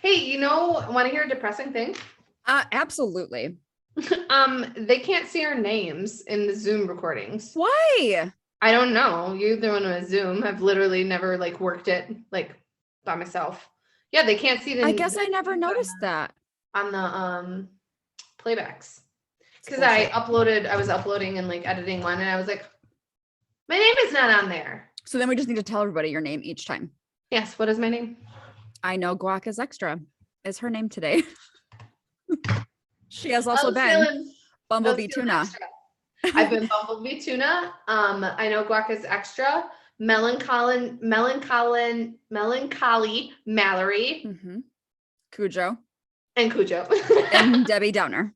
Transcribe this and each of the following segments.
Hey, want to hear a depressing thing? Absolutely. They can't see our names in the Zoom recordings. Why? I don't know. You're the one with Zoom. I've literally never worked it by myself. Yeah, they can't see I guess I never noticed that on the playbacks. Because I was uploading and editing one, and I was like, my name is not on there. So then we just need to tell everybody your name each time. Yes, what is my name? I know Guac is extra. Is her name today? She has also been Bumblebee Tuna. I've been Bumblebee Tuna. I know Guac is extra. Melancholy Mallory. Mm-hmm. Cujo. And Cujo. And Debbie Downer.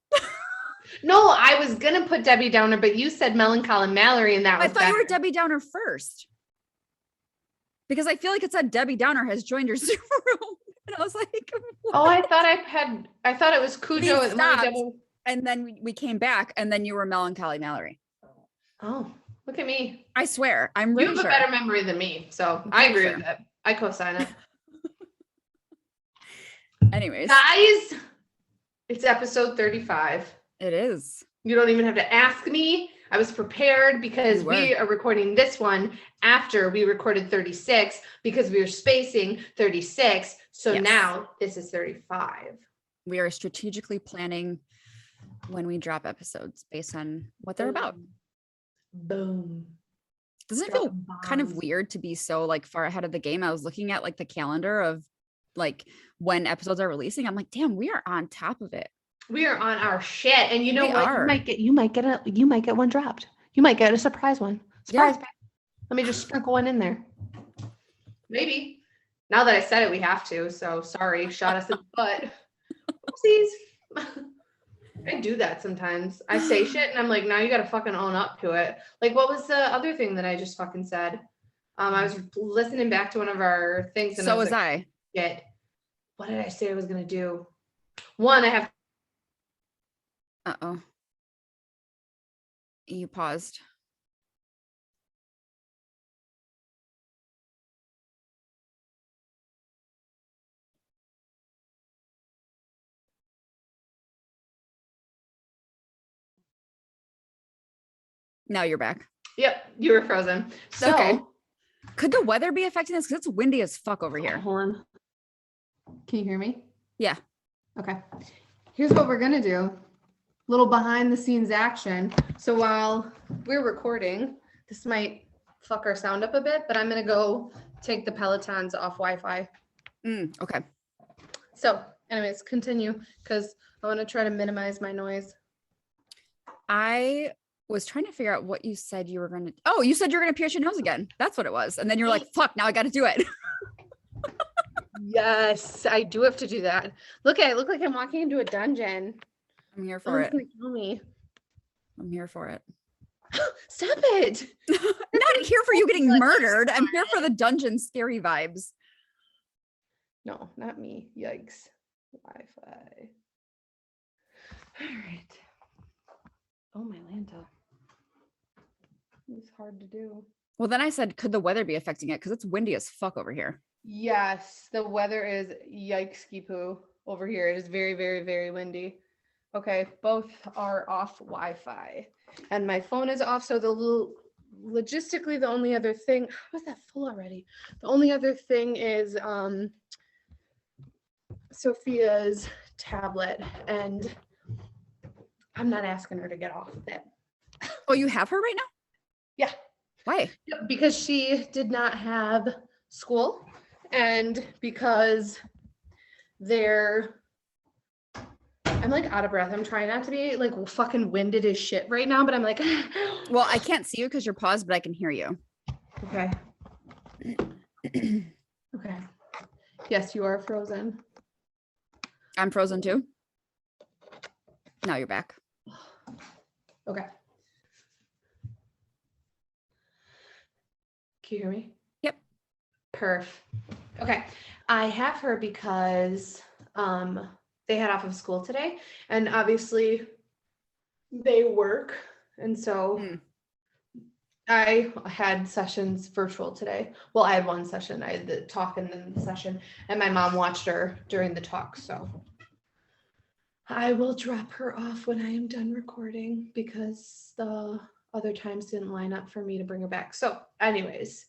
No, I was gonna put Debbie Downer, but you said Melancholy Mallory, and that was I thought you were Debbie Downer first. Because I feel like it said Debbie Downer has joined your Zoom room. And I was like, what? Oh, I thought it was Cujo and then we came back, and then you were Melancholy Mallory. Oh, look at me. I swear. You have a better memory than me, so I agree with it. I co-sign it. Anyways. Guys, it's episode 35. It is. You don't even have to ask me. I was prepared because we are recording this one after we recorded 36 because we were spacing 36. So now this is 35. We are strategically planning when we drop episodes based on what they're about. Boom. Doesn't it feel kind of weird to be so far ahead of the game? I was looking at the calendar of when episodes are releasing. I'm like, damn, we are on top of it. We are on our shit. And you know what? You might get one dropped. You might get a surprise one. Surprise. Yeah. Let me just sprinkle one in there. Maybe. Now that I said it, we have to. So sorry, shot us in the butt. Oopsies. I do that sometimes. I say shit and I'm like, now you got to fucking own up to it. What was the other thing that I just fucking said? I was listening back to one of our things. And so was I. Shit. What did I say I was going to do? One, I have. Uh-oh. You paused. Now you're back. Yep, you were frozen. So, okay. Could the weather be affecting this? Because it's windy as fuck over here. Hold on. Can you hear me? Yeah. Okay. Here's what we're going to do. Little behind the scenes action. So while we're recording, this might fuck our sound up a bit, but I'm going to go take the Pelotons off Wi-Fi. Okay. So anyways, continue because I want to try to minimize my noise. I was trying to figure out what you said you were going to. Oh, you said you're going to pierce your nose again. That's what it was. And then you're like, fuck, now I got to do it. Yes, I do have to do that. Look, I look like I'm walking into a dungeon. I'm here for it. Gonna kill me. I'm here for it. Stop it. I'm not here for you getting murdered. I'm here for the dungeon scary vibes. No, not me. Yikes. Wi-Fi. All right. Oh, my Lanta. It's hard to do. Well, then I said, could the weather be affecting it? Because it's windy as fuck over here. Yes, the weather is yikes poo over here. It is very, very, very windy. Okay, both are off Wi-Fi and my phone is off. So logistically, the only other thing, how is that full already? The only other thing is Sophia's tablet, and I'm not asking her to get off of it. Oh, you have her right now? Yeah. Why? Because she did not have school, and because I'm out of breath. I'm trying not to be fucking winded as shit right now, but I'm like, well, I can't see you because you're paused, but I can hear you. Okay. Okay. Yes, you are frozen. I'm frozen too. Now you're back. Okay. Can you hear me? Yep. Perf. Okay. I have her because they had off of school today, and obviously they work, and so I had sessions virtual today. Well, I had one session. I had the talk and then the session, and my mom watched her during the talk. So I will drop her off when I am done recording because the other times didn't line up for me to bring her back. So anyways,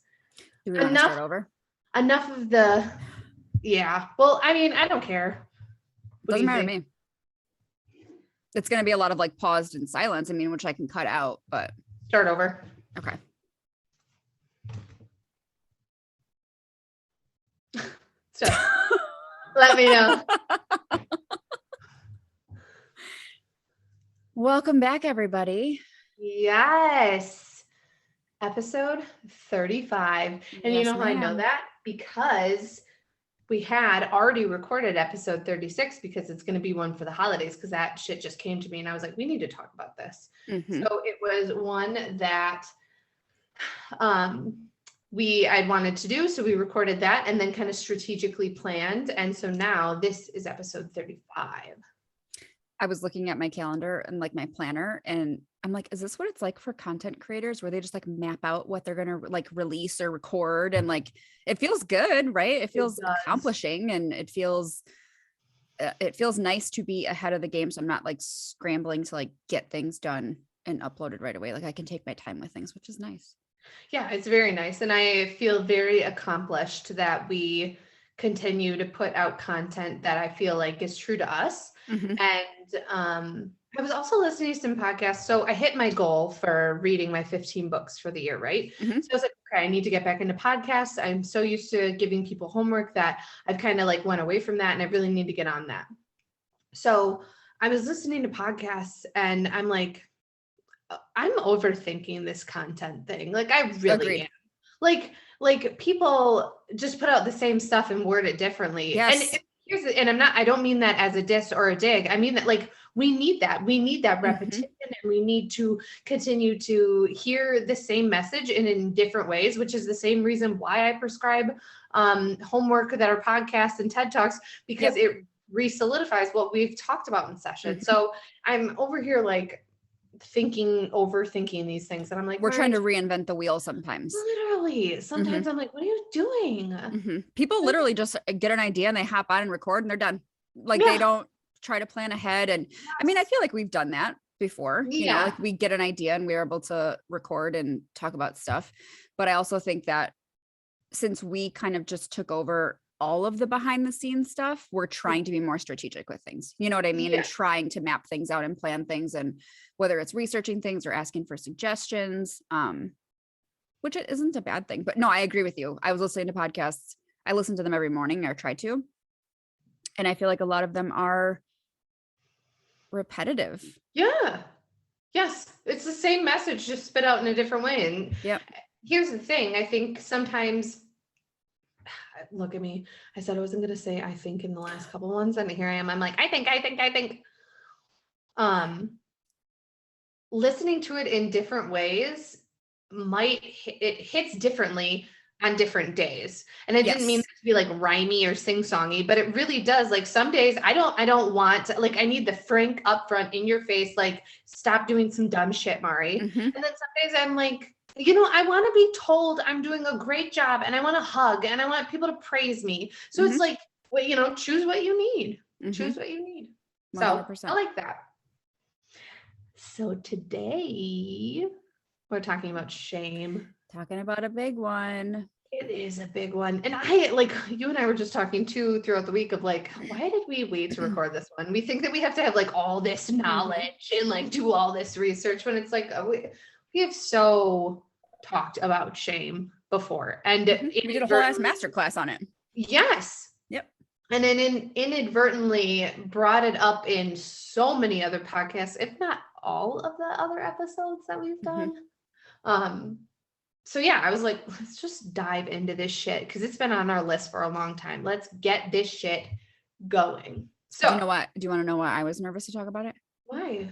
do we want to start over? Enough of the, yeah. Well, I mean, I don't care. Doesn't matter to me. It's going to be a lot of like paused and silence. I mean, which I can cut out, but start over. Okay. So let me know. Welcome back, everybody. Yes. Episode 35. And you know how I know that? Because we had already recorded episode 36 because it's going to be one for the holidays because that shit just came to me and I was like, we need to talk about this. So it was one that I wanted to do. So we recorded that and then kind of strategically planned. And so now this is episode 35. I was looking at my calendar and like my planner and I'm like, is this what it's like for content creators where they just like map out what they're going to like release or record? And like, it feels good, right? It feels accomplishing and it feels nice to be ahead of the game. So I'm not like scrambling to like get things done and uploaded right away. Like I can take my time with things, which is nice. Yeah, it's very nice. And I feel very accomplished that we continue to put out content that I feel like is true to us. And I was also listening to some podcasts. So I hit my goal for reading my 15 books for the year, right? So I was like, okay, I need to get back into podcasts. I'm so used to giving people homework that I've kind of like went away from that and I really need to get on that. So I was listening to podcasts and I'm like, I'm overthinking this content thing. Like I really am. Like people just put out the same stuff and word it differently. Yes. And I don't mean that as a diss or a dig. I mean that like we need that repetition and we need to continue to hear the same message in different ways, which is the same reason why I prescribe homework that are podcasts and TED Talks, because it re-solidifies what we've talked about in session. So I'm over here like overthinking these things. And I'm like, we're trying to reinvent the wheel sometimes. Literally. Sometimes I'm like, what are you doing? People literally just get an idea and they hop on and record and they're done. Like they don't try to plan ahead. And I mean, I feel like we've done that before, you know, like we get an idea and we're able to record and talk about stuff. But I also think that since we kind of just took over all of the behind the scenes stuff, we're trying to be more strategic with things. You know what I mean? And trying to map things out and plan things, and whether it's researching things or asking for suggestions, which isn't a bad thing. But no, I agree with you. I was listening to podcasts. I listen to them every morning or try to. And I feel like a lot of them are repetitive. Yeah. Yes. It's the same message, just spit out in a different way. And here's the thing. I think sometimes, look at me. I said I wasn't going to say I think in the last couple ones, and here I am. I'm like, I think. Listening to it in different ways it hits differently on different days. And I didn't mean that to be like rhymey or sing-songy, but it really does. Like some days I don't want to, like, I need the frank upfront in your face, like, stop doing some dumb shit, Mari. And then some days I'm like, you know, I want to be told I'm doing a great job and I want to hug and I want people to praise me. So it's like, well, you know, choose what you need. Choose what you need. 100%. So I like that. So today we're talking about shame. Talking about a big one. It is a big one. And I, like, you and I were just talking too throughout the week of like, why did we wait to record this one? We think that we have to have like all this knowledge and like do all this research when it's like, we have so talked about shame before. And we did a whole ass masterclass on it. Yes. Yep. And then inadvertently brought it up in so many other podcasts, if not all of the other episodes that we've done. So yeah, I was like, let's just dive into this shit because it's been on our list for a long time. Let's get this shit going. So do you know what? Do you want to know why I was nervous to talk about it? Why?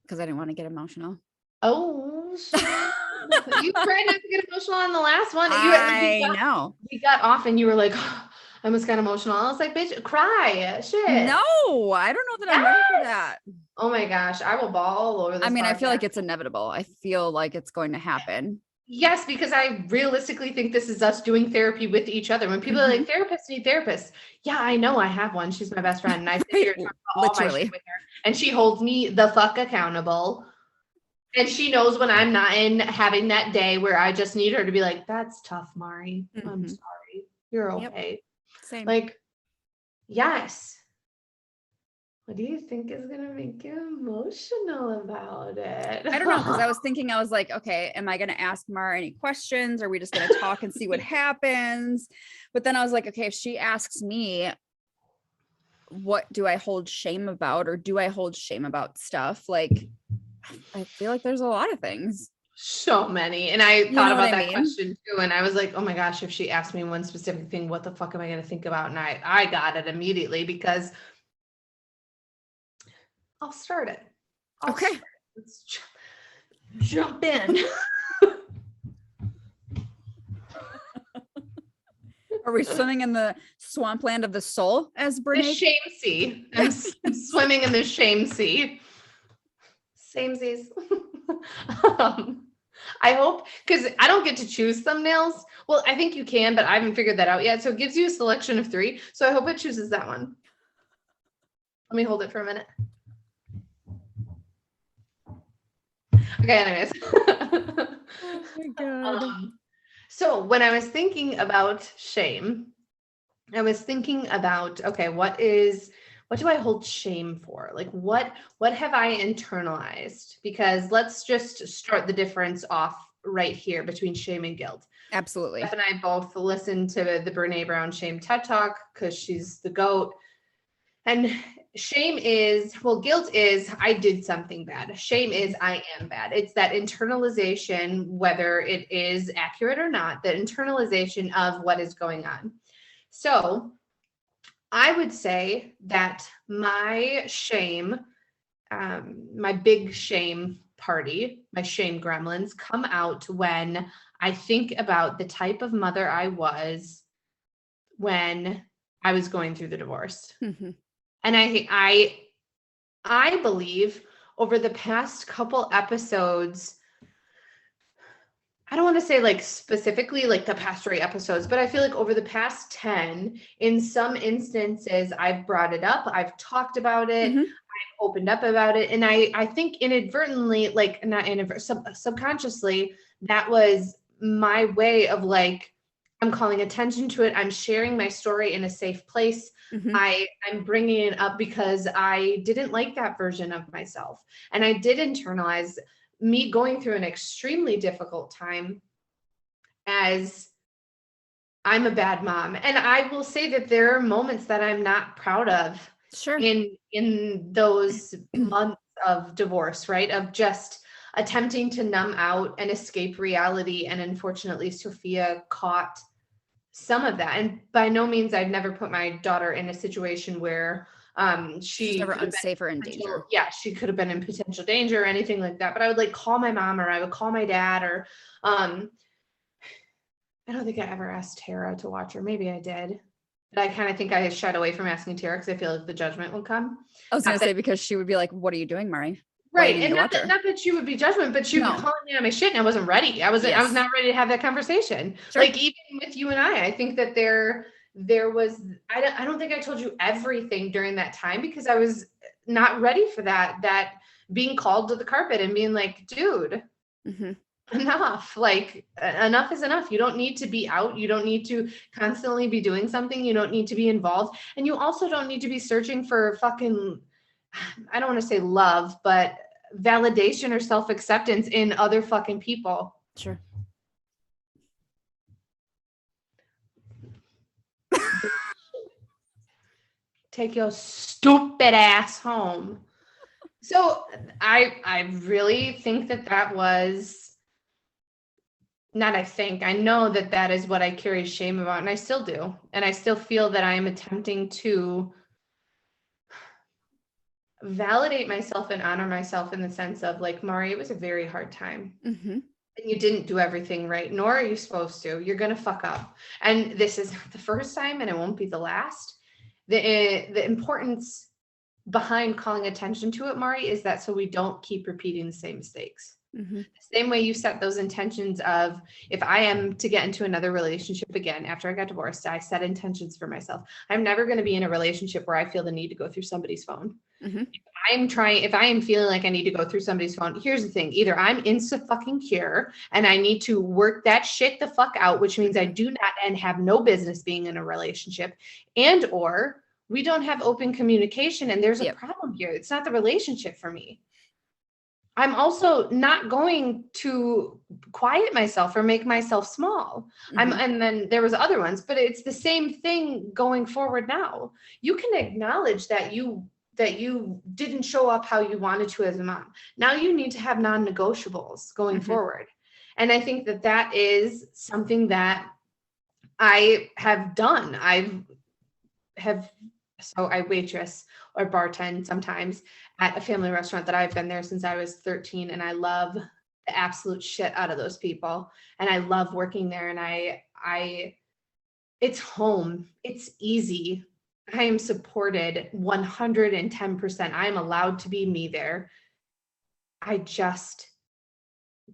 Because I didn't want to get emotional. Oh, you tried not to get emotional on the last one. I know. We got off and you were like, oh, I almost got emotional. I was like, bitch, cry. Shit. No, I don't know that I'm ready for that. Oh my gosh, I will bawl all over this. I mean, podcast. I feel like it's inevitable. I feel like it's going to happen. Yes, because I realistically think this is us doing therapy with each other. When people are like, therapists need therapists. Yeah, I know I have one. She's my best friend. And I sit here and talk about all my shit with her. And she holds me the fuck accountable. And she knows when I'm not in having that day where I just need her to be like, that's tough, Mari. I'm sorry. You're okay. Yep. Same. Like, yes. What do you think is going to make you emotional about it? I don't know, because I was thinking, I was like, okay, am I going to ask Mara any questions? Are we just going to talk and see what happens? But then I was like, okay, if she asks me, what do I hold shame about? Or do I hold shame about stuff? Like, I feel like there's a lot of things. So many. And I thought about that question too. And I was like, oh my gosh, if she asked me one specific thing, what the fuck am I going to think about? And I got it immediately because I'll start it. Okay. Let's jump in. Are we swimming in the swampland of the soul as Brene? The shame sea. I'm swimming in the shame sea. Samesies. I hope, because I don't get to choose thumbnails. Well, I think you can, but I haven't figured that out yet. So it gives you a selection of 3. So I hope it chooses that one. Let me hold it for a minute. Okay, anyways. Oh my God. So when I was thinking about shame, I was thinking about, okay, what do I hold shame for? Like what have I internalized? Because let's just start the difference off right here between shame and guilt. Absolutely. Steph and I both listened to the Brene Brown Shame TED Talk because she's the GOAT. And shame is, well, guilt is I did something bad. Shame is I am bad. It's that internalization, whether it is accurate or not, the internalization of what is going on. So I would say that my shame, my big shame party, my shame gremlins come out when I think about the type of mother I was when I was going through the divorce. And I believe over the past couple episodes, I don't want to say like specifically like the past 3 episodes, but I feel like over the past 10, in some instances, I've brought it up. I've talked about it. I've opened up about it. And I think inadvertently, like not subconsciously, that was my way of like, I'm calling attention to it. I'm sharing my story in a safe place. I'm bringing it up because I didn't like that version of myself. And I did internalize me going through an extremely difficult time as I'm a bad mom. And I will say that there are moments that I'm not proud of in those months of divorce, right? Of just attempting to numb out and escape reality. And unfortunately, Sophia caught some of that. And by no means, I've never put my daughter in a situation where she's never unsafe or in danger. Yeah, she could have been in potential danger or anything like that. But I would like call my mom or I would call my dad or I don't think I ever asked Tara to watch her. Maybe I did. But I kind of think I shied away from asking Tara because I feel like the judgment would come. I was going to say, because she would be like, what are you doing, Mari? Right. And not that she would be judgment, but she would be calling me on my shit and I wasn't ready. I was not ready to have that conversation. Like even with you and I think that there was, I don't think I told you everything during that time because I was not ready for that being called to the carpet and being like, dude, enough, like enough is enough. You don't need to be out. You don't need to constantly be doing something. You don't need to be involved. And you also don't need to be searching for fucking, I don't want to say love, but validation or self-acceptance in other fucking people. Sure. Take your stupid ass home. So I really think that was not, I know that is what I carry shame about, and I still do. And I still feel that I am attempting to validate myself and honor myself in the sense of like, Mari, it was a very hard time. And you didn't do everything right, nor are you supposed to. You're going to fuck up. And this is not the first time and it won't be the last. The importance behind calling attention to it, Mari, is that so we don't keep repeating the same mistakes. The same way you set those intentions of, if I am to get into another relationship again, after I got divorced, I set intentions for myself. I'm never going to be in a relationship where I feel the need to go through somebody's phone. If I am feeling like I need to go through somebody's phone, here's the thing. Either I'm insta-fucking-cure and I need to work that shit the fuck out, which means I do not and have no business being in a relationship, and or we don't have open communication and there's a problem here. It's not the relationship for me. I'm also not going to quiet myself or make myself small. And then there was other ones, but it's the same thing going forward now. You can acknowledge that you didn't show up how you wanted to as a mom. Now you need to have non-negotiables going forward. And I think that is something that I have done. So I waitress or bartend sometimes at a family restaurant that I've been there since I was 13. And I love the absolute shit out of those people. And I love working there. And it's home. It's easy. I am supported 110%. I am allowed to be me there. I just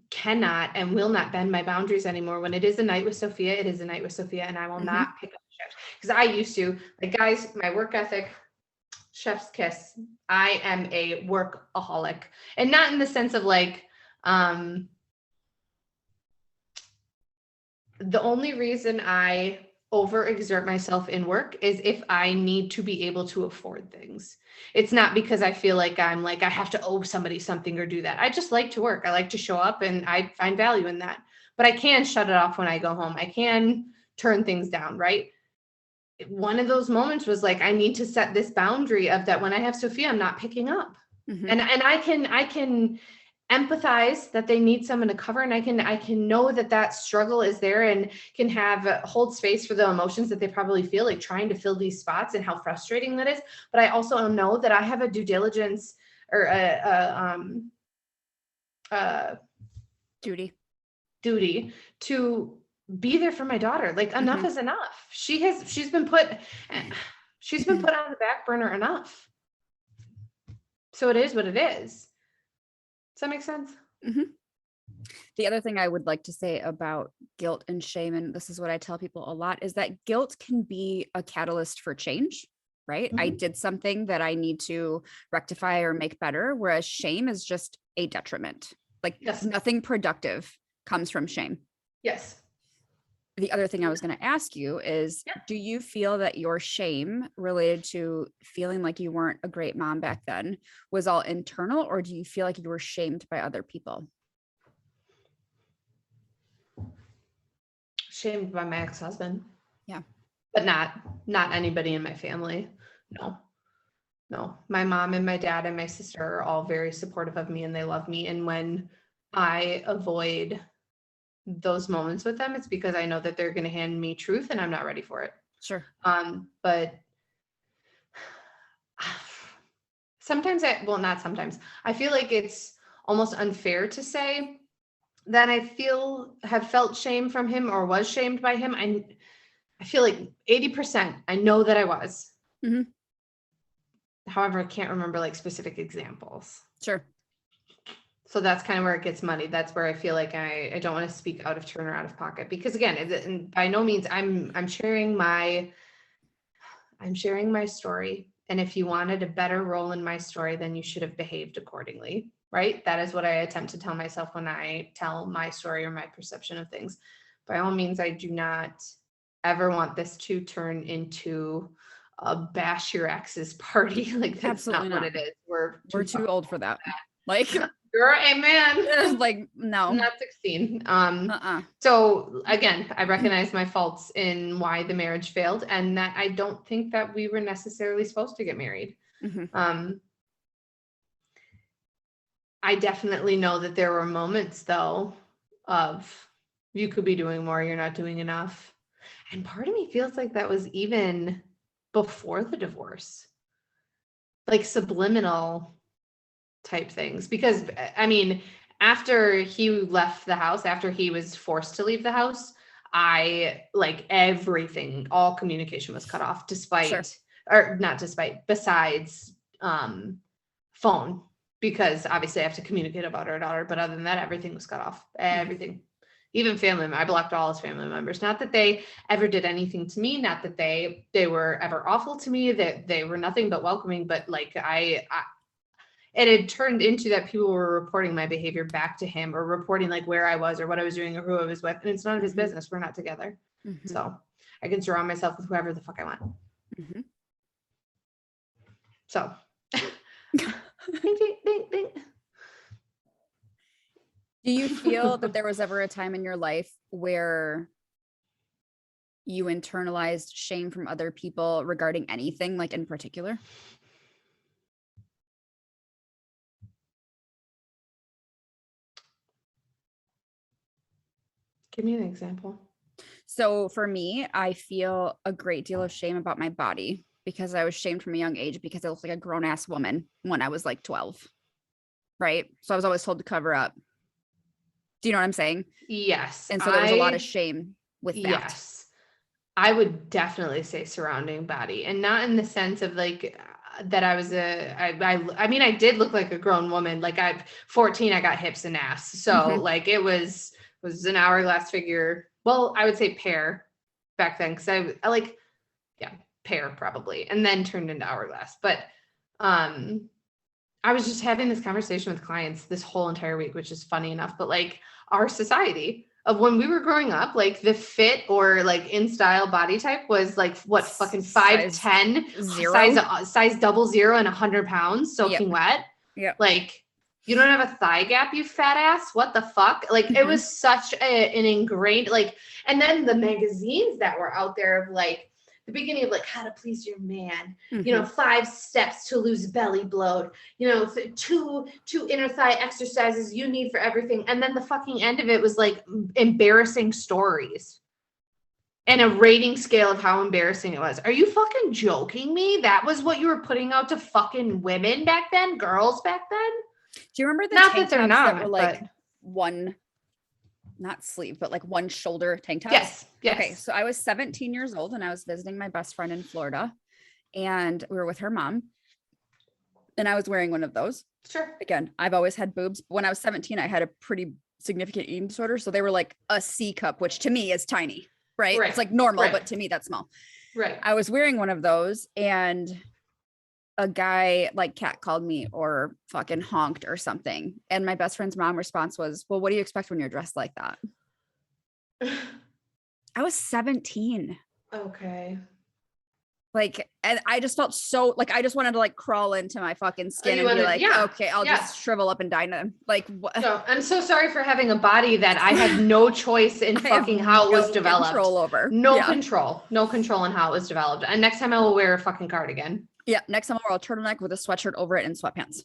cannot and will not bend my boundaries anymore. When it is a night with Sophia, it is a night with Sophia, and I will not pick up shift. Because I used to, like, guys, my work ethic, chef's kiss. I am a workaholic, and not in the sense of like, the only reason I overexert myself in work is if I need to be able to afford things. It's not because I feel like I have to owe somebody something or do that. I just like to work. I like to show up and I find value in that. But I can shut it off when I go home. I can turn things down, right? One of those moments was like, I need to set this boundary of that when I have Sophia, I'm not picking up. And I can empathize that they need someone to cover, and I can know that struggle is there and can hold space for the emotions that they probably feel, like trying to fill these spots and how frustrating that is. But I also know that I have a due diligence or duty to be there for my daughter. Like, enough is enough. She's been put on the back burner enough. So it is what it is. Does that make sense? The other thing I would like to say about guilt and shame, and this is what I tell people a lot, is that guilt can be a catalyst for change, right? I did something that I need to rectify or make better, whereas shame is just a detriment. Like, nothing productive comes from shame. Yes. The other thing I was going to ask you is, do you feel that your shame related to feeling like you weren't a great mom back then was all internal, or do you feel like you were shamed by other people? Shamed by my ex-husband. Yeah. But not anybody in my family. No. My mom and my dad and my sister are all very supportive of me, and they love me. And when I avoid those moments with them, it's because I know that they're going to hand me truth and I'm not ready for it. Sure. But sometimes not sometimes. I feel like it's almost unfair to say that I have felt shame from him or was shamed by him. I feel like 80%, I know that I was. However, I can't remember like specific examples. Sure. So that's kind of where it gets muddy. That's where I feel like I don't want to speak out of turn or out of pocket, because again, by no means I'm sharing my story. And if you wanted a better role in my story, then you should have behaved accordingly, right? That is what I attempt to tell myself when I tell my story or my perception of things. By all means, I do not ever want this to turn into a bash your ex's party. Like, that's absolutely not what it is. We're too old for that. Like, you're amen. Like, no, not 16. So again, I recognize my faults in why the marriage failed, and that I don't think that we were necessarily supposed to get married. I definitely know that there were moments though of, you could be doing more, you're not doing enough. And part of me feels like that was even before the divorce, like subliminal type things. Because I mean, after he left the house, after he was forced to leave the house, everything, all communication was cut off, besides phone. because obviously I have to communicate about our daughter. But other than that, everything was cut off. Everything. Even family, I blocked all his family members. Not that they ever did anything to me, not that they were ever awful to me, that they were nothing but welcoming, but like it had turned into that people were reporting my behavior back to him, or reporting like where I was or what I was doing or who I was with. And it's none of his business. We're not together. So I can surround myself with whoever the fuck I want. So ding, ding, ding, ding. Do you feel that there was ever a time in your life where you internalized shame from other people regarding anything, like in particular? Give me an example. So for me, I feel a great deal of shame about my body because I was shamed from a young age because I looked like a grown ass woman when I was like 12. Right. So I was always told to cover up. Do you know what I'm saying? Yes. And so there was a lot of shame with that. Yes. I would definitely say surrounding body, and not in the sense of like that I was I mean, I did look like a grown woman. Like 14, I got hips and ass. So like it was an hourglass figure. Well, I would say pear back then. Cause I like, yeah, pear probably. And then turned into hourglass. But, I was just having this conversation with clients this whole entire week, which is funny enough, but like our society of when we were growing up, like the fit or like in style body type was like what, fucking 5'10", size 00 and 100 pounds soaking wet. Yeah. Like you don't have a thigh gap, you fat ass. What the fuck? Like it was such an ingrained, like, and then the magazines that were out there of like, the beginning of like how to please your man, you know, 5 steps to lose belly bloat, you know, two inner thigh exercises you need for everything. And then the fucking end of it was like embarrassing stories and a rating scale of how embarrassing it was. Are you fucking joking me? That was what you were putting out to fucking women back then, girls back then? Do you remember the not tank that they're tops not that were like one, not sleeve, but like one shoulder tank tops? Yes. Okay, so I was 17 years old and I was visiting my best friend in Florida, and we were with her mom, and I was wearing one of those. Sure. Again, I've always had boobs. When I was 17, I had a pretty significant eating disorder, so they were like a C cup, which to me is tiny, right? It's like normal, but to me that's small. Right. I was wearing one of those, and a guy like catcalled me or fucking honked or something. And my best friend's mom response was, well, what do you expect when you're dressed like that? I was 17. Okay. Like, and I just felt so like, I just wanted to like crawl into my fucking skin and be like, okay, I'll just shrivel up and die now. Like, what? No, I'm so sorry for having a body that I had no choice in fucking how it was developed. No control in how it was developed. And next time I will wear a fucking cardigan. Yeah. Next time I'll wear a turtleneck with a sweatshirt over it and sweatpants.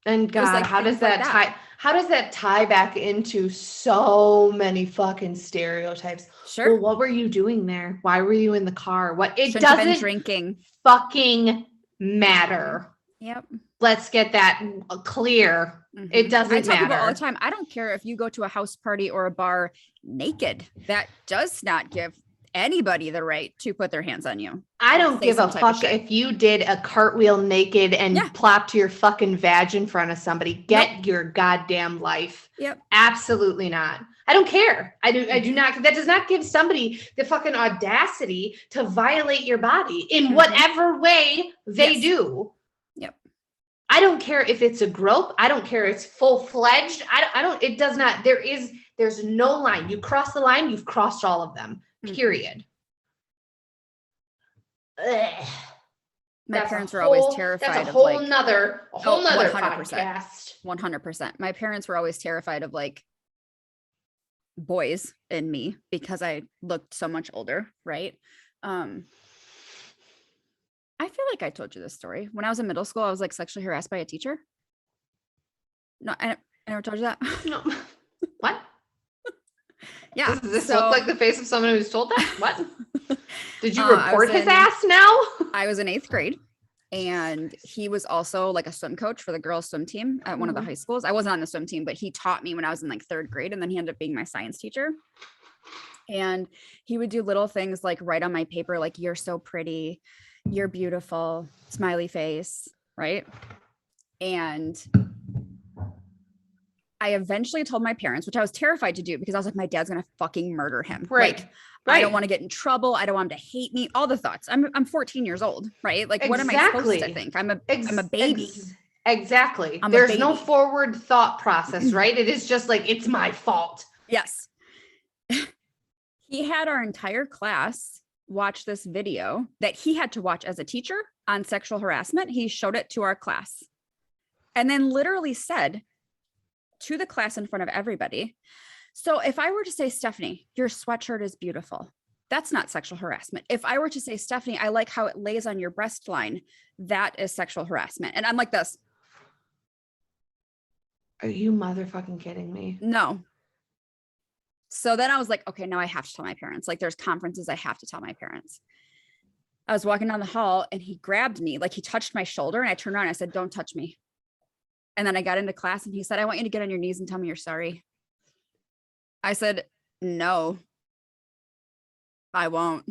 And God, like, how does that tie back into so many fucking stereotypes? Sure. Well, what were you doing there? Why were you in the car? What? It Shouldn't have doesn't been drinking. Fucking matter. Yep. Let's get that clear. It doesn't matter. I tell people all the time, I don't care if you go to a house party or a bar naked. That does not give anybody the right to put their hands on you. I don't give a fuck if you did a cartwheel naked and plopped your fucking vag in front of somebody. Get your goddamn life. Yep. Absolutely not. I don't care. I do not. That does not give somebody the fucking audacity to violate your body in whatever way they do. Yep. I don't care if it's a grope. I don't care if it's full-fledged. I don't, it does not, there's no line. You cross the line, you've crossed all of them. Period. My parents were always terrified that's of a whole like nother 100%, podcast. 100%. My parents were always terrified of like boys in me because I looked so much older, right? I feel like I told you this story. When I was in middle school, I was like sexually harassed by a teacher. No, I never told you that. No. What? Yeah. Does this look like the face of someone who's told that? What? Did you report his ass now? I was in 8th grade, and he was also like a swim coach for the girls swim team at one of the high schools. I wasn't on the swim team, but he taught me when I was in like 3rd grade, and then he ended up being my science teacher. And he would do little things like write on my paper, like, you're so pretty, you're beautiful, smiley face, right? And I eventually told my parents, which I was terrified to do because I was like, my dad's going to fucking murder him. Right. Like, I don't want to get in trouble. I don't want him to hate me. All the thoughts. I'm 14 years old, right? Like, what am I supposed to think? I'm a baby. Exactly. There's no forward thought process, right? It is just like, it's my fault. Yes. He had our entire class watch this video that he had to watch as a teacher on sexual harassment. He showed it to our class and then literally said to the class in front of everybody, so if I were to say, Stephanie, your sweatshirt is beautiful, that's not sexual harassment. If I were to say, Stephanie, I like how it lays on your breast line, that is sexual harassment. And I'm like this. Are you motherfucking kidding me? No. So then I was like, okay, now I have to tell my parents. Like, there's conferences I have to tell my parents. I was walking down the hall and he grabbed me, like he touched my shoulder, and I turned around and I said, don't touch me. And then I got into class and he said, I want you to get on your knees and tell me you're sorry. I said, no, I won't.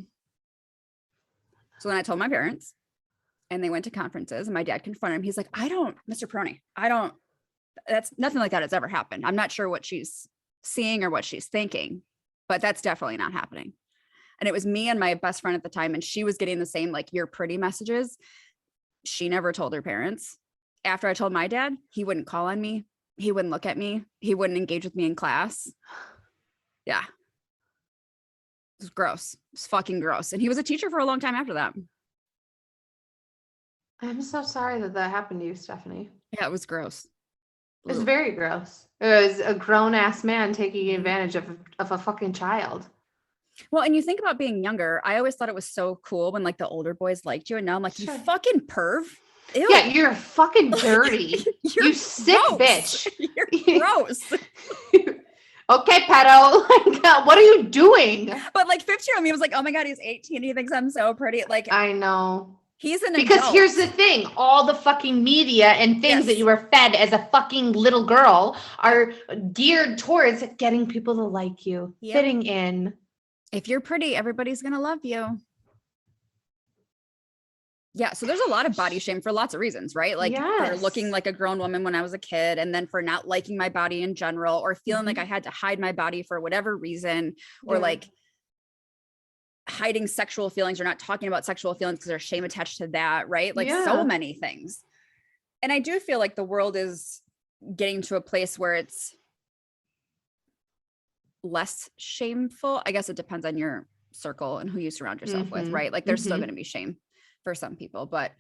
So then I told my parents and they went to conferences and my dad confronted him. He's like, Mr. Peroni, that's nothing like that has ever happened. I'm not sure what she's seeing or what she's thinking, but that's definitely not happening. And it was me and my best friend at the time. And she was getting the same, like, you're pretty messages. She never told her parents. After I told my dad, he wouldn't call on me. He wouldn't look at me. He wouldn't engage with me in class. Yeah. It was gross. It was fucking gross. And he was a teacher for a long time after that. I'm so sorry that happened to you, Stephanie. Yeah, it was gross. It was very gross. It was a grown-ass man taking advantage of a fucking child. Well, and you think about being younger. I always thought it was so cool when, like, the older boys liked you. And now I'm like, sure. You fucking perv. Ew. Yeah, you're fucking dirty. You sick gross. Bitch. You're gross. Okay, pedo. Like, what are you doing? But like 15-year-old me was like, oh my God, he's 18. He thinks I'm so pretty. Like, I know. He's an because adult. Here's the thing. All the fucking media and things that you were fed as a fucking little girl are geared towards getting people to like you, fitting in. If you're pretty, everybody's going to love you. Yeah. So there's a lot of body shame for lots of reasons, right? Like for looking like a grown woman when I was a kid, and then for not liking my body in general, or feeling like I had to hide my body for whatever reason, or like hiding sexual feelings or not talking about sexual feelings because there's shame attached to that, right? Like so many things. And I do feel like the world is getting to a place where it's less shameful. I guess it depends on your circle and who you surround yourself with, right? Like there's still going to be shame for some people, but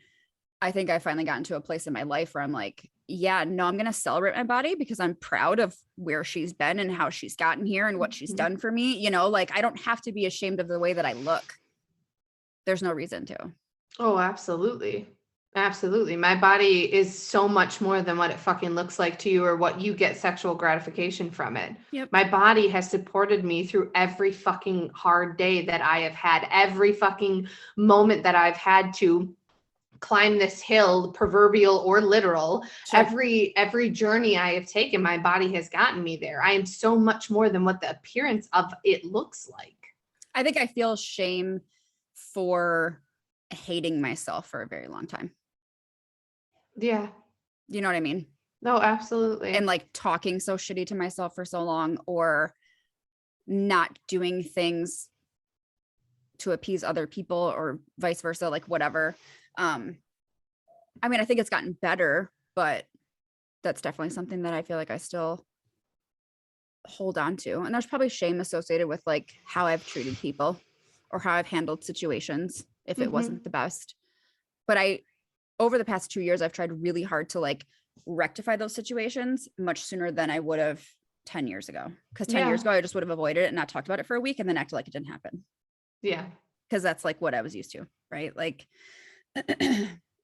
I think I finally gotten to a place in my life where I'm like, yeah, no, I'm going to celebrate my body because I'm proud of where she's been and how she's gotten here and what she's done for me. You know, like I don't have to be ashamed of the way that I look. There's no reason to. Oh, absolutely. Absolutely. My body is so much more than what it fucking looks like to you or what you get sexual gratification from it. Yep. My body has supported me through every fucking hard day that I have had, every fucking moment that I've had to climb this hill, proverbial or literal. Sure. Every journey I have taken, my body has gotten me there. I am so much more than what the appearance of it looks like. I think I feel shame for hating myself for a very long time. Yeah. You know what I mean? No, absolutely. And like talking so shitty to myself for so long, or not doing things to appease other people or vice versa, like whatever. I mean, I think it's gotten better, but that's definitely something that I feel like I still hold on to. And there's probably shame associated with like how I've treated people or how I've handled situations if it wasn't the best. But over the past 2 years, I've tried really hard to like rectify those situations much sooner than I would have 10 years ago. Because 10 years ago, I just would have avoided it and not talked about it for a week and then acted like it didn't happen. Yeah. Because that's like what I was used to, right? Like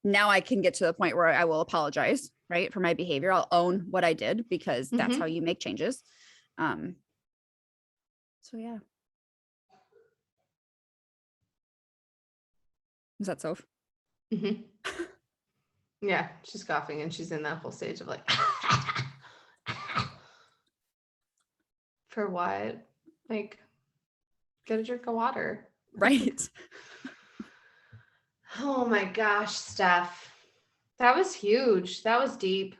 now I can get to the point where I will apologize, right, for my behavior. I'll own what I did because that's how you make changes. So yeah. Is that Soph? Yeah, she's coughing and she's in that whole stage of like, for what? Like, get a drink of water. Right. Oh my gosh, Steph. That was huge. That was deep.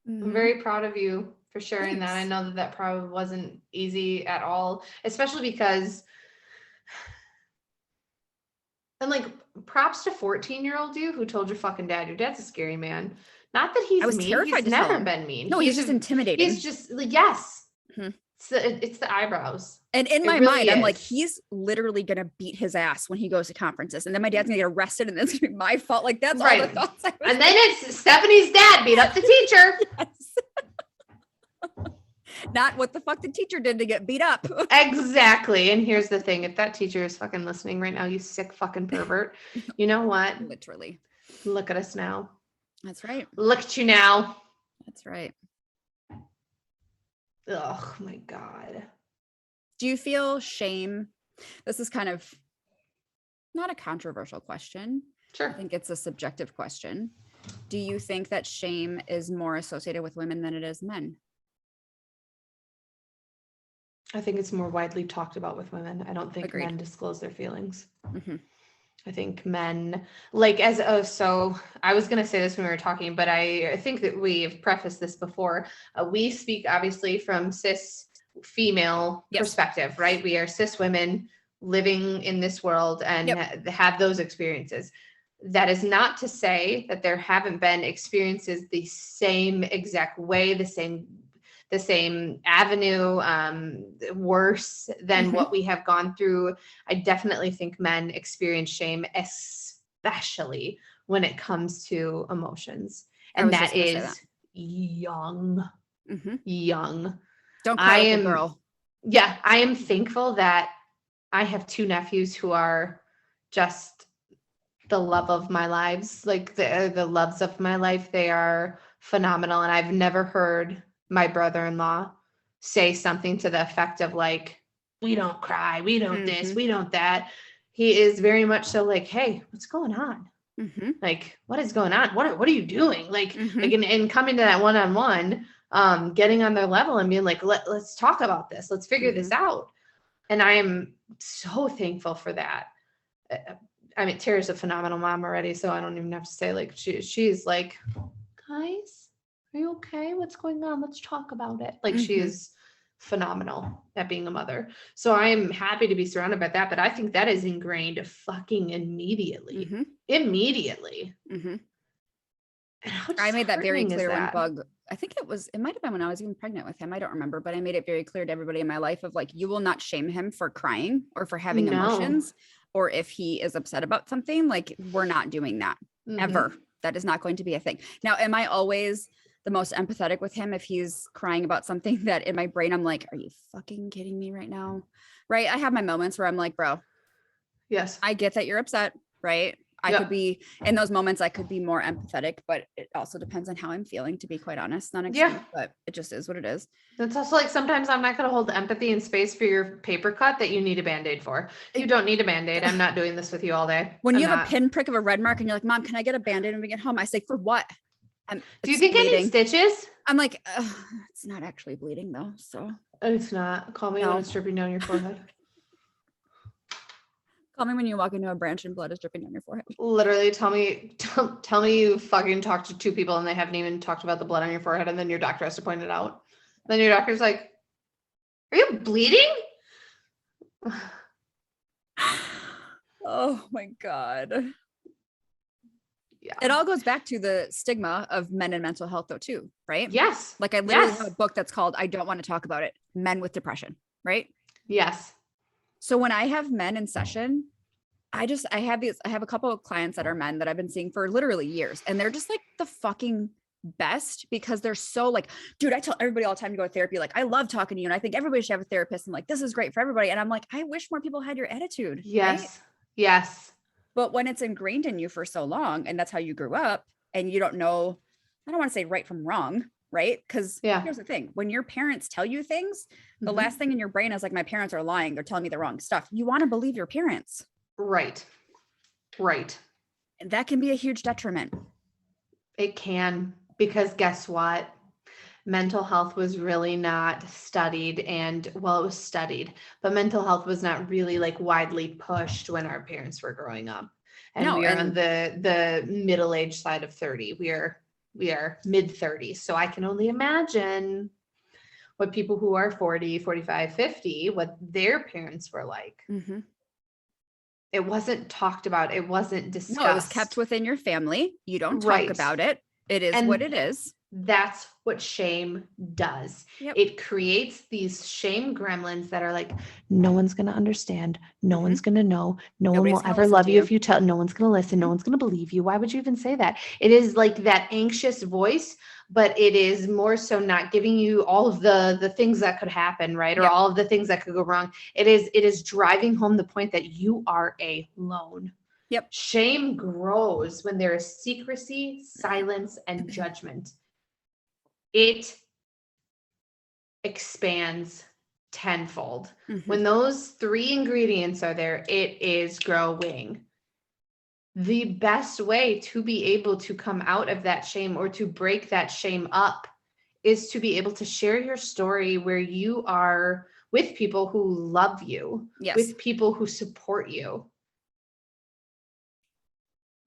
Mm-hmm. I'm very proud of you for sharing that. I know that probably wasn't easy at all, especially because, and like, props to 14-year-old you who told your fucking dad. Your dad's a scary man. Not that he's mean. He's never been mean. No, he's just intimidating. He's just like, yes. Mm-hmm. It's the eyebrows. And in my mind, I'm like, he's literally going to beat his ass when he goes to conferences. And then my dad's going to get arrested and it's going to be my fault. Like, that's all the thoughts I was And then it's Stephanie's dad beat up the teacher. Yes. Not what the fuck the teacher did to get beat up. Exactly. And here's the thing. If that teacher is fucking listening right now, you sick fucking pervert, you know what? Literally. Look at us now. That's right. Look at you now. That's right. Oh my God. Do you feel shame? This is kind of not a controversial question. Sure. I think it's a subjective question. Do you think that shame is more associated with women than it is men? I think it's more widely talked about with women. I don't think men disclose their feelings. Mm-hmm. I think men, like, so I was going to say this when we were talking, but I think that we've prefaced this before. We speak obviously from cis female perspective, right? We are cis women living in this world and have those experiences. That is not to say that there haven't been experiences the same exact way, the same avenue, worse than what we have gone through. I definitely think men experience shame, especially when it comes to emotions. And that is young. Don't cry like a girl. Yeah, I am thankful that I have two nephews who are just the love of my lives, like the loves of my life. They are phenomenal. And I've never heard my brother-in-law say something to the effect of like, we don't cry, we don't this, we don't that. He is very much so like, hey, what's going on? Like, what is going on? What are you doing? Like, and coming to that one-on-one, getting on their level and being like, let's talk about this. Let's figure this out. And I am so thankful for that. I mean, Tara's a phenomenal mom already, so I don't even have to say, like, she's like, guys, are you okay? What's going on? Let's talk about it. Like, she is phenomenal at being a mother. So I am happy to be surrounded by that, but I think that is ingrained fucking immediately. Immediately. I made that very clear when Bug, I think it might have been when I was even pregnant with him. I don't remember, but I made it very clear to everybody in my life of like, you will not shame him for crying or for having emotions, or if he is upset about something, like, we're not doing that ever. That is not going to be a thing. Now, am I always the most empathetic with him if he's crying about something that in my brain, I'm like, are you fucking kidding me right now? Right. I have my moments where I'm like, bro, yes, I get that you're upset. Right. I could be in those moments, I could be more empathetic, but it also depends on how I'm feeling, to be quite honest. Not extreme, but it just is what it is. It's also like, sometimes I'm not going to hold empathy and space for your paper cut that you need a Band-Aid for. You don't need a Band-Aid. I'm not doing this with you all day. When you have a pinprick of a red mark and you're like, Mom, can I get a Band-Aid when we get home? I say, for what? Do you think bleeding. I need stitches? I'm like, it's not actually bleeding though. So it's not. Call me when it's dripping down your forehead. Call me when you walk into a branch and blood is dripping down your forehead. Literally tell me you fucking talked to two people and they haven't even talked about the blood on your forehead, and then your doctor has to point it out. Then your doctor's like, are you bleeding? Oh my God. Yeah. It all goes back to the stigma of men and mental health though too, right? Yes. Like, I literally have a book that's called I Don't Want to Talk About It, Men with Depression, right? Yes. So when I have men in session, I have a couple of clients that are men that I've been seeing for literally years, and they're just like the fucking best, because they're so like, dude, I tell everybody all the time to go to therapy. Like, I love talking to you and I think everybody should have a therapist, and like, this is great for everybody. And I'm like, I wish more people had your attitude. Yes. Right? Yes. But when it's ingrained in you for so long, and that's how you grew up, and you don't know, I don't want to say right from wrong, right? Because here's the thing, when your parents tell you things, the last thing in your brain is like, my parents are lying, they're telling me the wrong stuff. You want to believe your parents. Right. And that can be a huge detriment. It can, because guess what? Mental health was really not studied, and well, it was studied, but mental health was not really like widely pushed when our parents were growing up. And we are on the middle-aged side of 30. We are mid-30s. So I can only imagine what people who are 40, 45, 50, what their parents were like. Mm-hmm. It wasn't talked about. It wasn't discussed. No, it was kept within your family. You don't talk about it. It is what it is. That's what shame does. Yep. It creates these shame gremlins that are like, no one's going to understand. No one's going to know. Nobody's one will ever love you if you tell. No one's going to listen. No one's going to believe you. Why would you even say that? It is like that anxious voice, but it is more so not giving you all of the things that could happen, right? Or all of the things that could go wrong. It is driving home the point that you are alone. Yep. Shame grows when there is secrecy, silence, and judgment. It expands tenfold. Mm-hmm. When those 3 ingredients are there, it is growing. The best way to be able to come out of that shame or to break that shame up is to be able to share your story where you are with people who love you, with people who support you.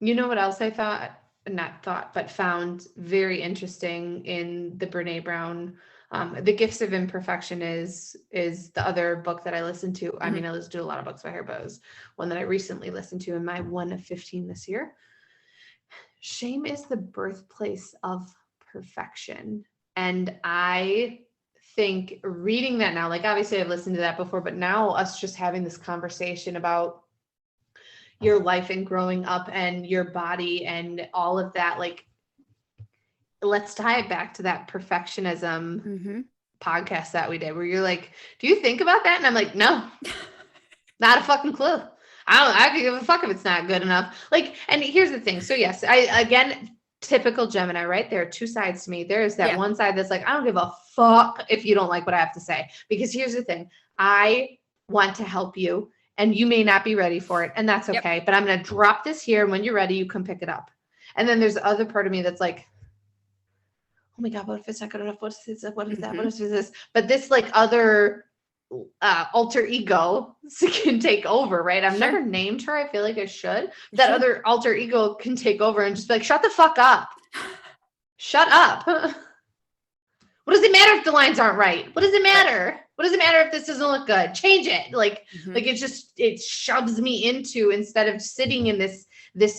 You know what else I found very interesting in the Brene Brown, The Gifts of Imperfection is the other book that I listened to. Mm-hmm. I mean, I listen to a lot of books by her, but it was one that I recently listened to in my 1 of 15 this year. Shame is the birthplace of perfection. And I think reading that now, like obviously I've listened to that before, but now us just having this conversation about your life and growing up and your body and all of that, like, let's tie it back to that perfectionism podcast that we did where you're like, do you think about that? And I'm like, no, not a fucking clue. I could give a fuck if it's not good enough. Like, and here's the thing. So yes, again, typical Gemini, right? There are 2 sides to me. There is that one side that's like, I don't give a fuck if you don't like what I have to say, because here's the thing. I want to help you. And you may not be ready for it. And that's okay. But I'm going to drop this here. And when you're ready, you come pick it up. And then there's the other part of me that's like, oh my God, what if it's not good enough? What is this? What is that? What is this? But this like other alter ego can take over, right? I've never named her. I feel like I should. That other alter ego can take over and just be like, shut the fuck up. Shut up. What does it matter if the lines aren't right? What does it matter? What does it matter if this doesn't look good? Change it. Like it shoves me into, instead of sitting in this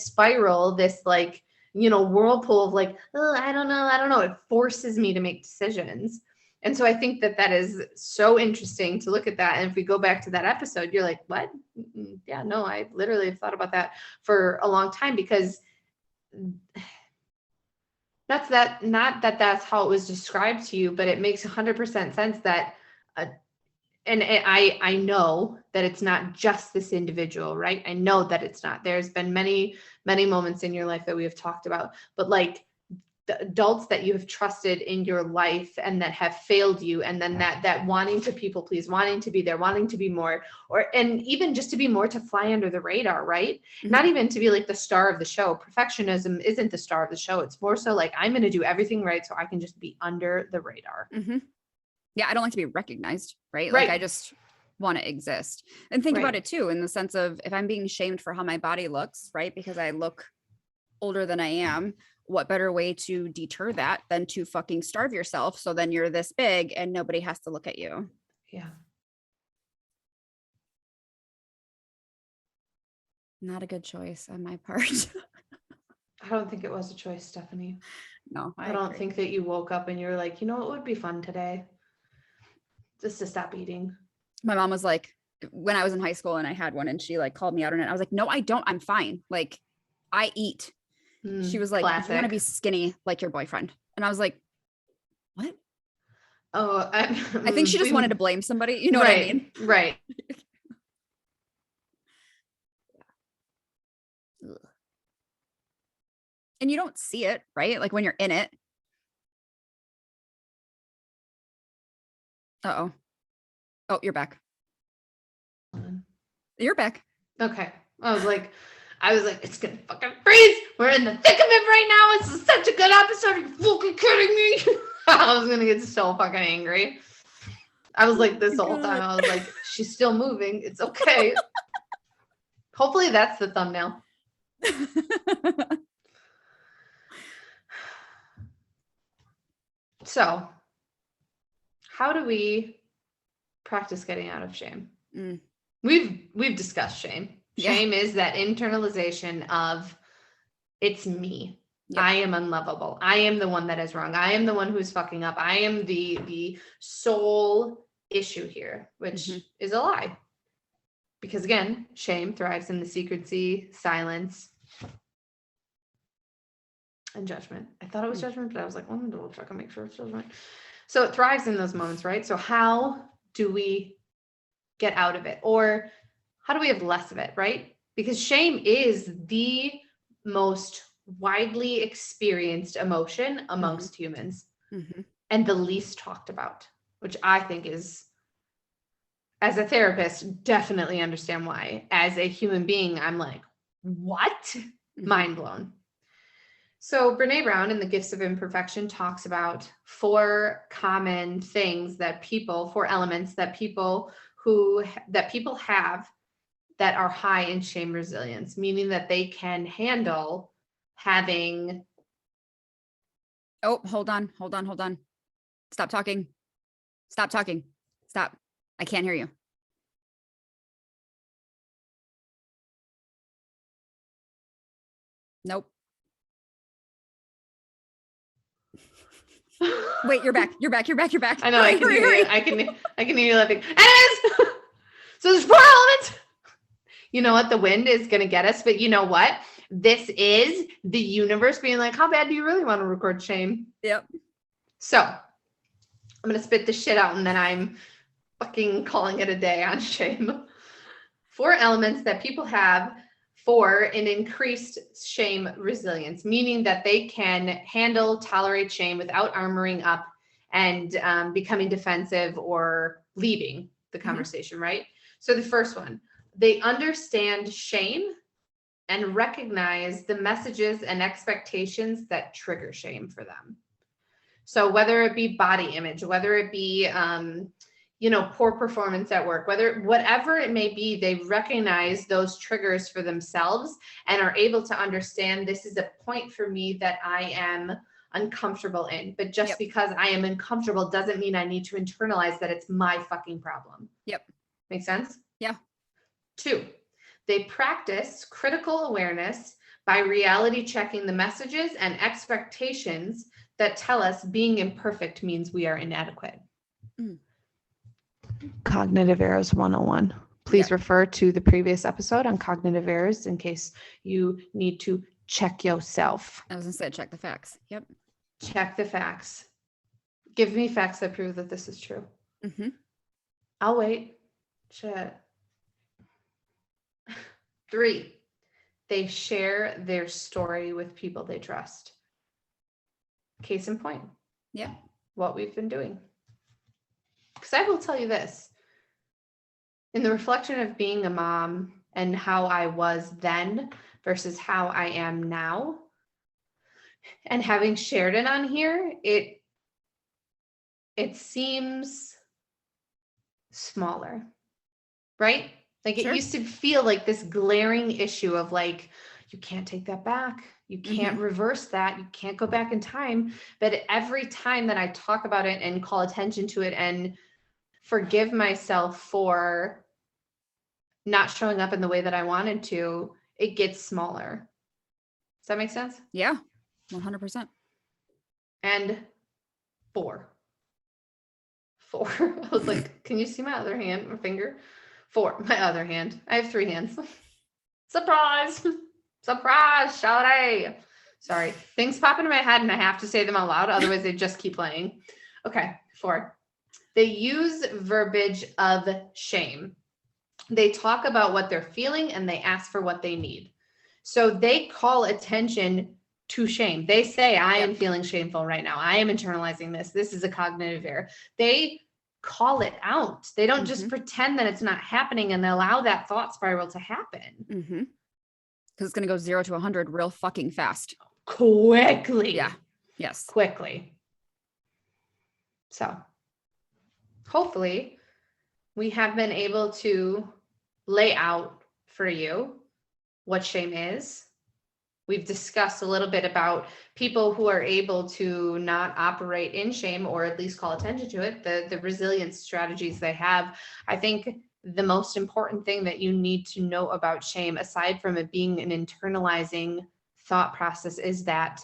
spiral, this like, whirlpool of like, oh, I don't know. It forces me to make decisions. And so I think that is so interesting to look at that. And if we go back to that episode, you're like, what? Yeah, no, I literally have thought about that for a long time, because that's that's how it was described to you, but it makes 100% sense that, and I know that it's not just this individual, right? I know that it's not. There's been many, many moments in your life that we have talked about, but like the adults that you have trusted in your life and that have failed you, and then that wanting to people please, wanting to be there, wanting to be more, and even just to be more, to fly under the radar, right? Mm-hmm. Not even to be like the star of the show. Perfectionism isn't the star of the show. It's more so like, I'm going to do everything right so I can just be under the radar. Mm-hmm. Yeah, I don't like to be recognized, right? Like I just want to exist. And think about it too, in the sense of, if I'm being shamed for how my body looks, right? Because I look older than I am, what better way to deter that than to fucking starve yourself, so then you're this big and nobody has to look at you. Yeah. Not a good choice on my part. I don't think it was a choice, Stephanie. No, I don't think that you woke up and you're like, it would be fun today just to stop eating. My mom was like, when I was in high school and I had one, and she like called me out on it. I was like, no, I don't. I'm fine. Like, I eat. She was like, classic. You want to be skinny like your boyfriend. And I was like, what? Oh, I think she just wanted to blame somebody. You know what I mean? Right. And you don't see it, right? Like when you're in it. Uh-oh. Oh, you're back. You're back. Okay. I was like, it's gonna fucking freeze. We're in the thick of it right now. This is such a good episode. Are you fucking kidding me? I was gonna get so fucking angry. I was like, this whole time, I was like, she's still moving. It's okay. Hopefully that's the thumbnail. So, how do we practice getting out of shame? We've discussed shame. Shame is that internalization of it's me. Yep. I am unlovable. I am the one that is wrong. I am the one who's fucking up. I am the sole issue here, which is a lie. Because again, shame thrives in the secrecy, silence, and judgment. I thought it was judgment, but I was like, I'm gonna double check and make sure it's judgment. So it thrives in those moments, right? So how do we get out of it? Or how do we have less of it, right? Because shame is the most widely experienced emotion amongst humans and the least talked about, which I think is, as a therapist, definitely understand why. As a human being, I'm like, what? Mind blown. So Brene Brown in The Gifts of Imperfection talks about 4 common things that people, 4 elements that people have that are high in shame resilience, meaning that they can handle having. Oh, hold on. Stop talking. Stop. I can't hear you. Nope. Wait, you're back. I know. I can hear you. I can hear you laughing. Anyways, so there's 4 elements. You know what? The wind is going to get us, but you know what? This is the universe being like, how bad do you really want to record shame? Yep. So I'm going to spit this shit out and then I'm fucking calling it a day on shame. 4 elements that people have for an increased shame resilience, meaning that they can handle, tolerate shame without armoring up and becoming defensive or leaving the conversation, right? So the first one, they understand shame and recognize the messages and expectations that trigger shame for them. So whether it be body image, whether it be, poor performance at work, whatever it may be, they recognize those triggers for themselves and are able to understand this is a point for me that I am uncomfortable in. But just because I am uncomfortable doesn't mean I need to internalize that it's my fucking problem. Yep. Make sense? Yeah. 2, they practice critical awareness by reality checking the messages and expectations that tell us being imperfect means we are inadequate. Cognitive Errors 101. Please refer to the previous episode on cognitive errors in case you need to check yourself. I was going to say, check the facts. Yep. Check the facts. Give me facts that prove that this is true. I'll wait. Shit. 3, they share their story with people they trust. Case in point. Yeah. What we've been doing. Because I will tell you this, in the reflection of being a mom and how I was then versus how I am now, and having shared it on here, it seems smaller, right? Like it used to feel like this glaring issue of like, you can't take that back. You can't reverse that. You can't go back in time. But every time that I talk about it and call attention to it and forgive myself for not showing up in the way that I wanted to, it gets smaller. Does that make sense? Yeah, 100%. And 4. I was like, can you see my other hand, my finger? 4, my other hand. I have 3 hands. Surprise, shawty. Sorry, things pop into my head and I have to say them out loud. Otherwise they just keep playing. Okay, 4. They use verbiage of shame. They talk about what they're feeling and they ask for what they need. So they call attention to shame. They say, I am feeling shameful right now. I am internalizing this. This is a cognitive error. They call it out. They don't just pretend that it's not happening and allow that thought spiral to happen. Because it's going to go 0 to 100 real fucking fast. Quickly. Yeah. Yes. Quickly. So hopefully we have been able to lay out for you what shame is, We've discussed a little bit about people who are able to not operate in shame, or at least call attention to it, the resilience strategies they have. I think the most important thing that you need to know about shame, aside from it being an internalizing thought process, is that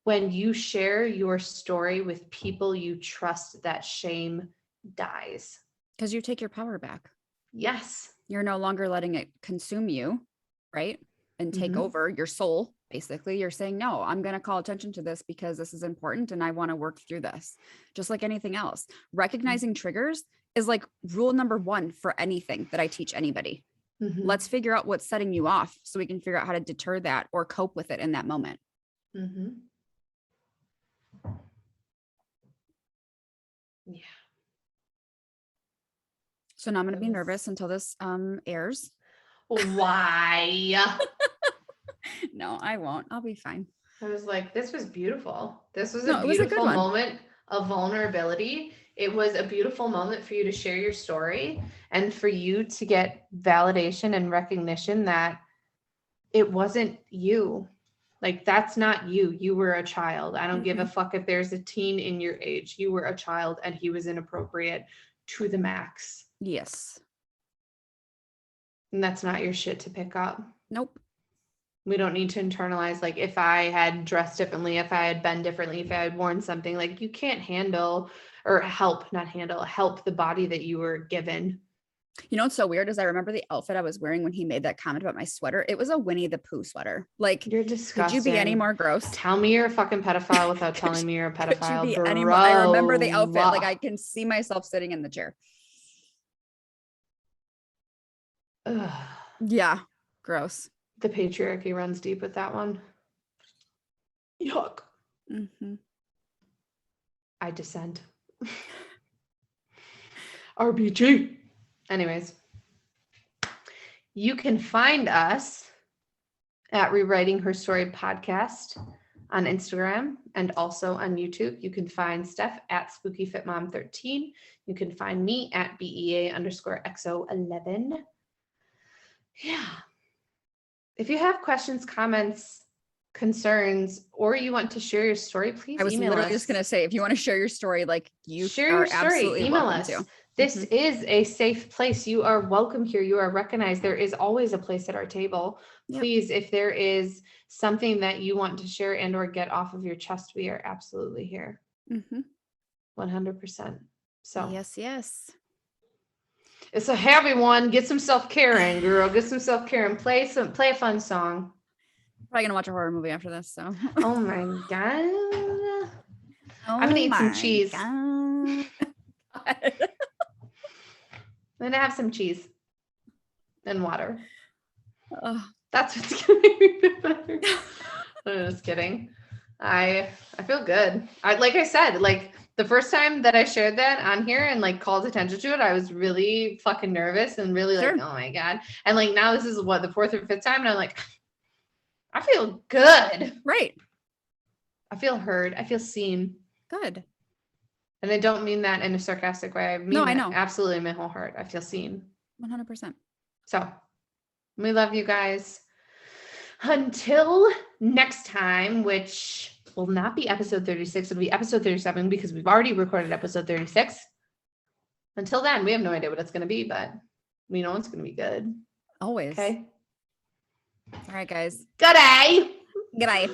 when you share your story with people you trust, that shame dies. Because you take your power back. Yes. You're no longer letting it consume you, right? And take over your soul. Basically, you're saying, no, I'm going to call attention to this because this is important and I want to work through this. Just like anything else. Recognizing triggers is like rule number 1 for anything that I teach anybody. Let's figure out what's setting you off so we can figure out how to deter that or cope with it in that moment. Yeah. So now I'm going to be nervous until this airs. Why? No, I won't. I'll be fine. I was like, this was beautiful. This was a beautiful moment of vulnerability. It was a beautiful moment for you to share your story and for you to get validation and recognition that it wasn't you. Like, that's not you. You were a child. I don't give a fuck if there's a teen in your age. You were a child and he was inappropriate to the max. Yes. And that's not your shit to pick up. Nope. We don't need to internalize, like, if I had dressed differently, if I had been differently, if I had worn something, like, you can't handle or help the body that you were given. You know what's so weird is I remember the outfit I was wearing when he made that comment about my sweater. It was a Winnie the Pooh sweater. Like, you're disgusting. Could you be any more gross? Tell me you're a fucking pedophile without telling me you're a pedophile. Could you be any more? I remember the outfit. Like, I can see myself sitting in the chair. Ugh. Yeah. Gross. The patriarchy runs deep with that one. Yuck. I dissent. RBG. Anyways, you can find us at Rewriting Her Story Podcast on Instagram and also on YouTube. You can find Steph at SpookyFitMom13. You can find me at BEA_XO11. Yeah. If you have questions, comments, concerns, or you want to share your story, please email us. I was literally just going to say, if you want to share your story, like, you share your story, absolutely email welcome us. To. This is a safe place. You are welcome here. You are recognized. There is always a place at our table. Please, if there is something that you want to share and or get off of your chest, we are absolutely here. 100%. So yes. It's a heavy one. Get some self-care in, girl. Get some self-care and play a fun song. Probably gonna watch a horror movie after this. So. Oh my god. I'm gonna eat some cheese. I'm gonna have some cheese and water. That's what's gonna make me feel better. I'm just kidding. I feel good. Like I said, like, the first time that I shared that on here and like called attention to it, I was really fucking nervous and really like, oh my God. And like, now this is what, the 4th or 5th time. And I'm like, I feel good. Right. I feel heard. I feel seen. Good. And I don't mean that in a sarcastic way. I mean, I know. Absolutely in my whole heart. I feel seen. 100%. So we love you guys. Until next time, which will not be episode 36. It'll be episode 37 because we've already recorded episode 36. Until then, we have no idea what it's going to be, but we know it's going to be good. Always. Okay. All right, guys. Good day. Good day.